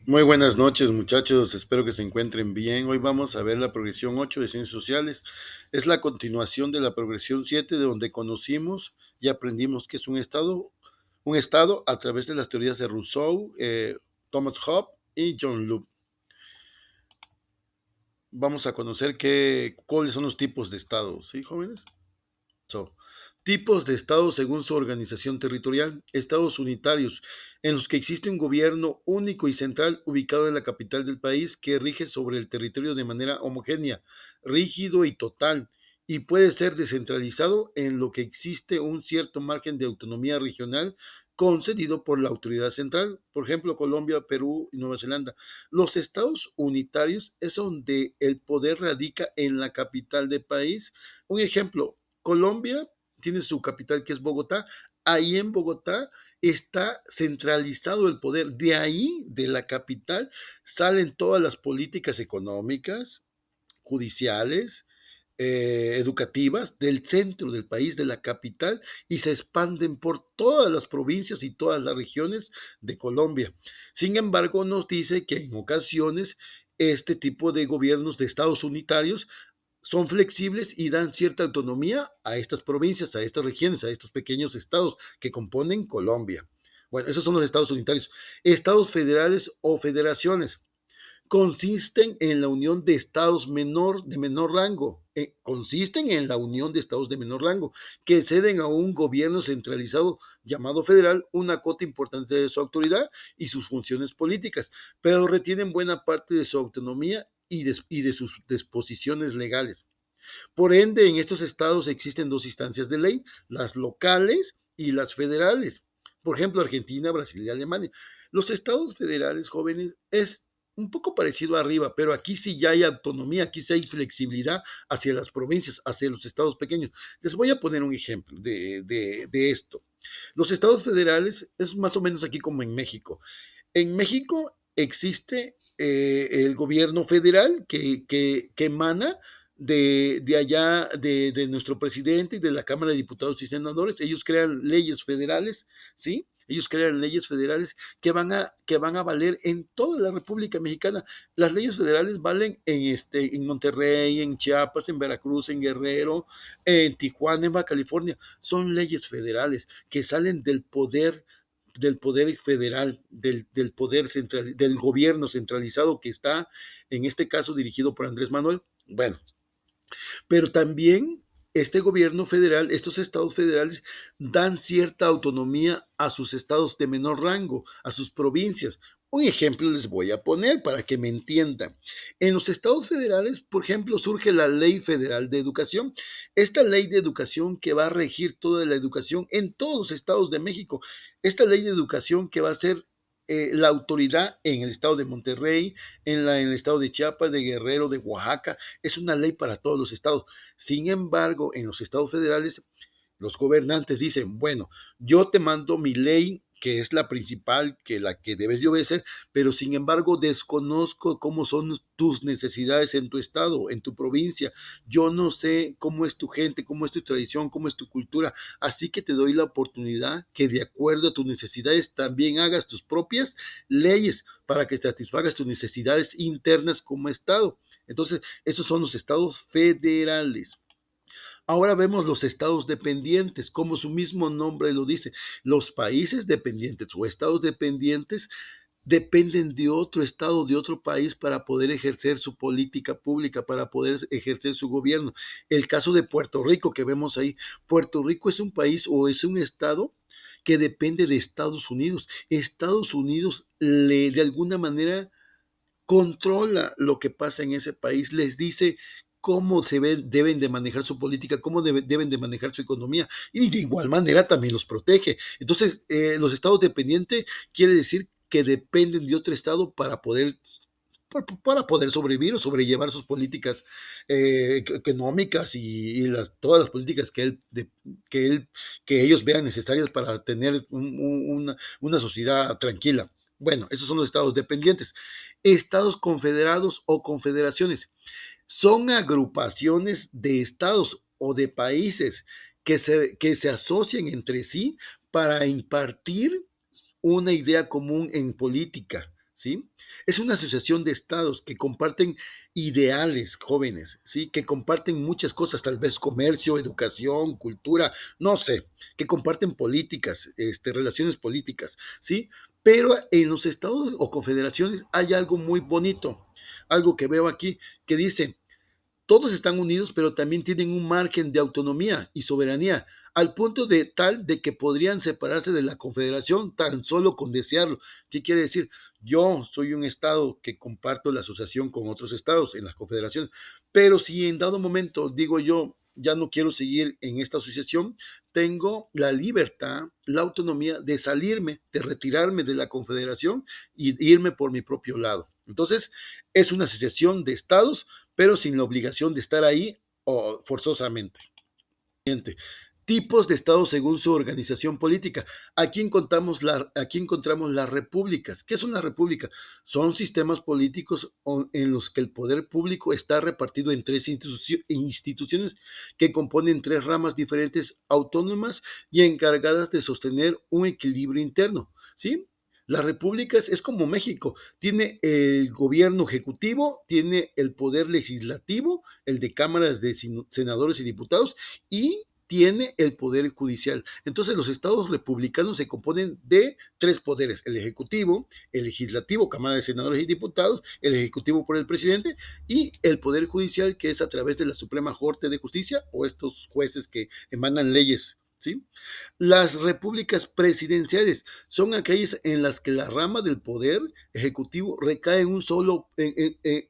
Muy buenas noches, muchachos. Espero que se encuentren bien. Hoy vamos a ver la progresión 8 de Ciencias Sociales. Es la continuación de la progresión 7, de donde conocimos y aprendimos que es un estado a través de las teorías de Rousseau, Thomas Hobbes y John Locke. Vamos a conocer cuáles son los tipos de estados, ¿sí, jóvenes? So, tipos de estados según su organización territorial. Estados unitarios, en los que existe un gobierno único y central ubicado en la capital del país que rige sobre el territorio de manera homogénea, rígido y total, y puede ser descentralizado en lo que existe un cierto margen de autonomía regional concedido por la autoridad central, por ejemplo, Colombia, Perú y Nueva Zelanda. Los estados unitarios es donde el poder radica en la capital del país. Un ejemplo, Colombia tiene su capital que es Bogotá. Ahí en Bogotá está centralizado el poder. De ahí, de la capital, salen todas las políticas económicas, judiciales, educativas del centro del país, de la capital, y se expanden por todas las provincias y todas las regiones de Colombia. Sin embargo, nos dice que en ocasiones este tipo de gobiernos de estados unitarios son flexibles y dan cierta autonomía a estas provincias, a estas regiones, a estos pequeños estados que componen Colombia. Bueno, esos son los estados unitarios. Estados federales o federaciones consisten en la unión de estados de menor rango, consisten en la unión de estados de menor rango, que ceden a un gobierno centralizado llamado federal una cota importante de su autoridad y sus funciones políticas, pero retienen buena parte de su autonomía y de sus disposiciones legales. Por ende, en estos estados existen dos instancias de ley, las locales y las federales. Por ejemplo, Argentina, Brasil y Alemania. Los estados federales, jóvenes, es un poco parecido arriba, pero aquí sí ya hay autonomía, aquí sí hay flexibilidad hacia las provincias, hacia los estados pequeños. Les voy a poner un ejemplo de esto. Los estados federales es más o menos aquí como en México. En México existe el gobierno federal que emana de allá, de nuestro presidente y de la Cámara de Diputados y Senadores. Ellos crean leyes federales, ¿sí? Ellos crean leyes federales que van a valer en toda la República Mexicana. Las leyes federales valen en Monterrey, en Chiapas, en Veracruz, en Guerrero, en Tijuana, en Baja California. Son leyes federales que salen del poder federal, del poder central, del gobierno centralizado que está, en este caso, dirigido por Andrés Manuel. Bueno, pero también este gobierno federal, estos estados federales, dan cierta autonomía a sus estados de menor rango, a sus provincias. Un ejemplo les voy a poner para que me entiendan. En los estados federales, por ejemplo, surge la Ley Federal de Educación. Esta ley de educación que va a regir toda la educación en todos los estados de México. Esta ley de educación que va a ser la autoridad en el estado de Monterrey, en el estado de Chiapas, de Guerrero, de Oaxaca, es una ley para todos los estados. Sin embargo, en los estados federales, los gobernantes dicen, bueno, yo te mando mi ley, que es la principal, que la que debes de obedecer, pero sin embargo desconozco cómo son tus necesidades en tu estado, en tu provincia. Yo no sé cómo es tu gente, cómo es tu tradición, cómo es tu cultura. Así que te doy la oportunidad que de acuerdo a tus necesidades también hagas tus propias leyes para que satisfagas tus necesidades internas como estado. Entonces, esos son los estados federales. Ahora vemos los estados dependientes, como su mismo nombre lo dice. Los países dependientes o estados dependientes dependen de otro estado, de otro país para poder ejercer su política pública, para poder ejercer su gobierno. El caso de Puerto Rico que vemos ahí. Puerto Rico es un país o es un estado que depende de Estados Unidos. Estados Unidos de alguna manera controla lo que pasa en ese país, les dice cómo deben de manejar su política, cómo deben de manejar su economía y de igual manera también los protege. Entonces, los estados dependientes quiere decir que dependen de otro estado para poder sobrevivir o sobrellevar sus políticas económicas todas las políticas que, él, que ellos vean necesarias para tener una sociedad tranquila. Bueno, esos son los estados dependientes. Estados confederados o confederaciones son agrupaciones de estados o de países que se asocian entre sí para impartir una idea común en política, ¿sí? Es una asociación de estados que comparten ideales jóvenes, ¿sí? Que comparten muchas cosas, tal vez comercio, educación, cultura, no sé, que comparten políticas, relaciones políticas, ¿sí? Pero en los estados o confederaciones hay algo muy bonito, algo que veo aquí, que dice, todos están unidos, pero también tienen un margen de autonomía y soberanía, al punto de tal de que podrían separarse de la confederación tan solo con desearlo. ¿Qué quiere decir? Yo soy un estado que comparto la asociación con otros estados en las confederaciones, pero si en dado momento digo yo, ya no quiero seguir en esta asociación, tengo la libertad, la autonomía de salirme, de retirarme de la confederación y irme por mi propio lado. Entonces, es una asociación de estados, pero sin la obligación de estar ahí o forzosamente. Tipos de estados según su organización política. Aquí encontramos las repúblicas. ¿Qué es una república? Son sistemas políticos en los que el poder público está repartido en tres instituciones que componen tres ramas diferentes, autónomas y encargadas de sostener un equilibrio interno. ¿Sí? Las repúblicas es como México, tiene el gobierno ejecutivo, tiene el poder legislativo, el de cámaras de senadores y diputados, y tiene el poder judicial. Entonces los estados republicanos se componen de tres poderes, el ejecutivo, el legislativo, cámara de senadores y diputados, el ejecutivo por el presidente, y el poder judicial, que es a través de la Suprema Corte de Justicia o estos jueces que emanan leyes, ¿sí? Las repúblicas presidenciales son aquellas en las que la rama del poder ejecutivo recae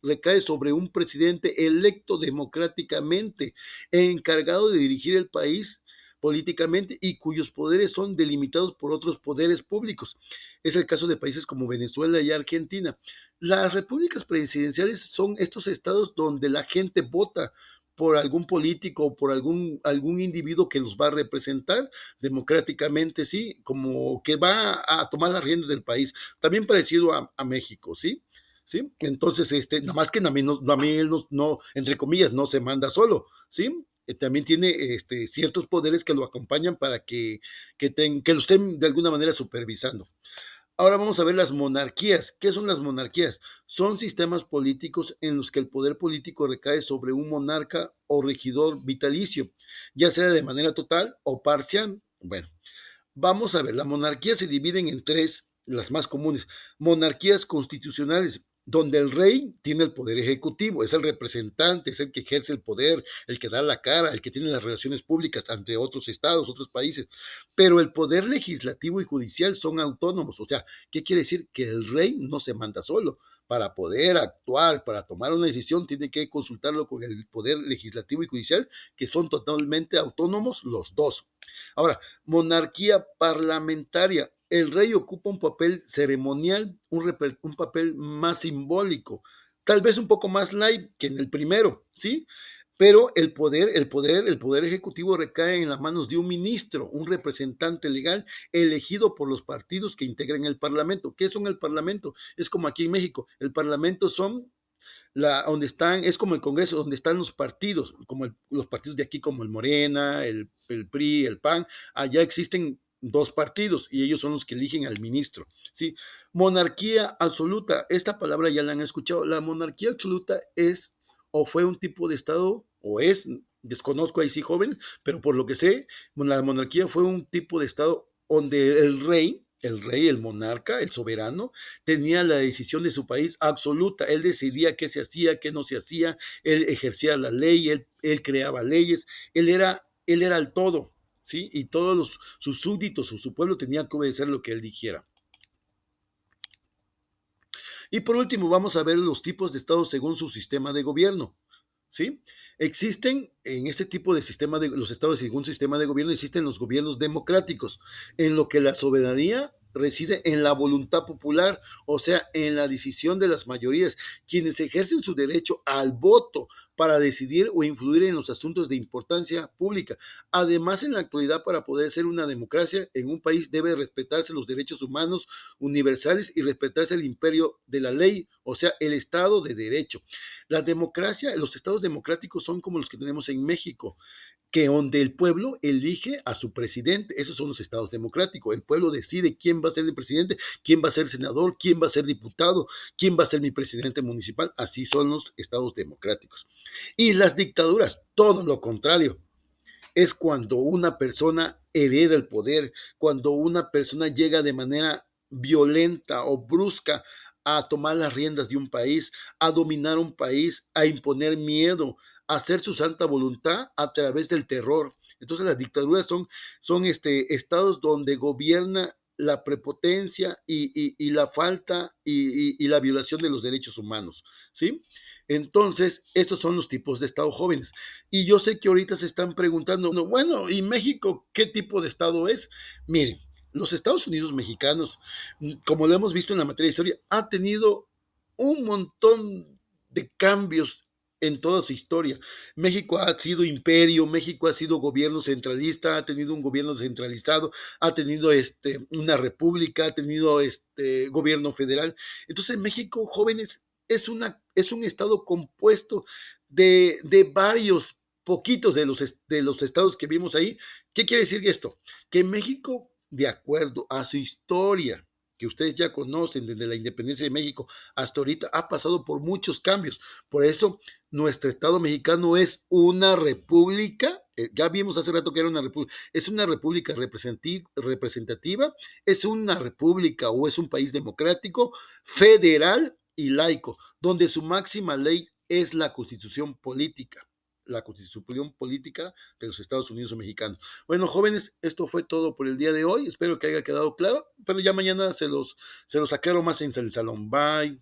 recae sobre un presidente electo democráticamente, encargado de dirigir el país políticamente y cuyos poderes son delimitados por otros poderes públicos. Es el caso de países como Venezuela y Argentina. Las repúblicas presidenciales son estos estados donde la gente vota por algún político o por algún individuo que los va a representar democráticamente, ¿sí? Como que va a tomar las riendas del país. También parecido a México, ¿sí? ¿Sí? Entonces, nada más que a mí, no, él no, entre comillas, no se manda solo, ¿sí? También tiene ciertos poderes que lo acompañan para que lo estén de alguna manera supervisando. Ahora vamos a ver las monarquías. ¿Qué son las monarquías? Son sistemas políticos en los que el poder político recae sobre un monarca o regidor vitalicio, ya sea de manera total o parcial. Bueno, vamos a ver, la monarquía se dividen en tres, las más comunes. Monarquías constitucionales, donde el rey tiene el poder ejecutivo, es el representante, es el que ejerce el poder, el que da la cara, el que tiene las relaciones públicas ante otros estados, otros países. Pero el poder legislativo y judicial son autónomos. O sea, ¿qué quiere decir? Que el rey no se manda solo. Para poder actuar, para tomar una decisión, tiene que consultarlo con el poder legislativo y judicial, que son totalmente autónomos los dos. Ahora, monarquía parlamentaria. El rey ocupa un papel ceremonial, un papel más simbólico, tal vez un poco más light que en el primero, ¿sí? Pero el poder ejecutivo recae en las manos de un ministro, un representante legal elegido por los partidos que integran el Parlamento. ¿Qué son el Parlamento? Es como aquí en México. El Parlamento son donde están, es como el Congreso, donde están los partidos, como los partidos de aquí, como el Morena, el PRI, el PAN. Allá existen dos partidos y ellos son los que eligen al ministro. ¿Sí? Monarquía absoluta, esta palabra ya la han escuchado. La monarquía absoluta es o fue un tipo de Estado, o es, desconozco ahí sí jóvenes, pero por lo que sé, la monarquía fue un tipo de Estado donde el monarca, el soberano, tenía la decisión de su país absoluta. Él decidía qué se hacía, qué no se hacía, él ejercía la ley, él creaba leyes, él era el todo, ¿sí? Y todos sus súbditos o su pueblo tenían que obedecer lo que él dijera. Y por último, vamos a ver los tipos de Estado según su sistema de gobierno, ¿sí? Existen en este tipo de sistema de los estados según sistema de gobierno, existen los gobiernos democráticos, en lo que la soberanía reside en la voluntad popular, o sea, en la decisión de las mayorías, quienes ejercen su derecho al voto para decidir o influir en los asuntos de importancia pública. Además, en la actualidad, para poder ser una democracia en un país debe respetarse los derechos humanos universales y respetarse el imperio de la ley, o sea, el Estado de Derecho. La democracia, los estados democráticos son como los que tenemos en México. que donde el pueblo elige a su presidente. Esos son los estados democráticos. El pueblo decide quién va a ser el presidente, quién va a ser senador, quién va a ser diputado, quién va a ser mi presidente municipal. Así son los estados democráticos. Y las dictaduras, todo lo contrario. Es cuando una persona hereda el poder, cuando una persona llega de manera violenta o brusca a tomar las riendas de un país, a dominar un país, a imponer miedo, a hacer su santa voluntad a través del terror. Entonces las dictaduras son estados donde gobierna la prepotencia y la falta y la violación de los derechos humanos, ¿sí? Entonces, estos son los tipos de Estado jóvenes. Y yo sé que ahorita se están preguntando, no, bueno, ¿y México qué tipo de Estado es? Miren, los Estados Unidos mexicanos, como lo hemos visto en la materia de historia, ha tenido un montón de cambios en toda su historia. México ha sido imperio, México ha sido gobierno centralista, ha tenido un gobierno centralizado, ha tenido una república, ha tenido gobierno federal. Entonces México, jóvenes, es un estado compuesto de varios poquitos de los estados que vimos ahí. ¿Qué quiere decir esto? Que México, de acuerdo a su historia, que ustedes ya conocen desde la independencia de México hasta ahorita, ha pasado por muchos cambios. Por eso, nuestro Estado mexicano es una república, ya vimos hace rato que era una república, es una república representativa, es una república o es un país democrático, federal y laico, donde su máxima ley es la constitución política de los Estados Unidos mexicanos. Bueno, jóvenes, esto fue todo por el día de hoy. Espero que haya quedado claro, pero ya mañana se los aclaro más en el salón. Bye.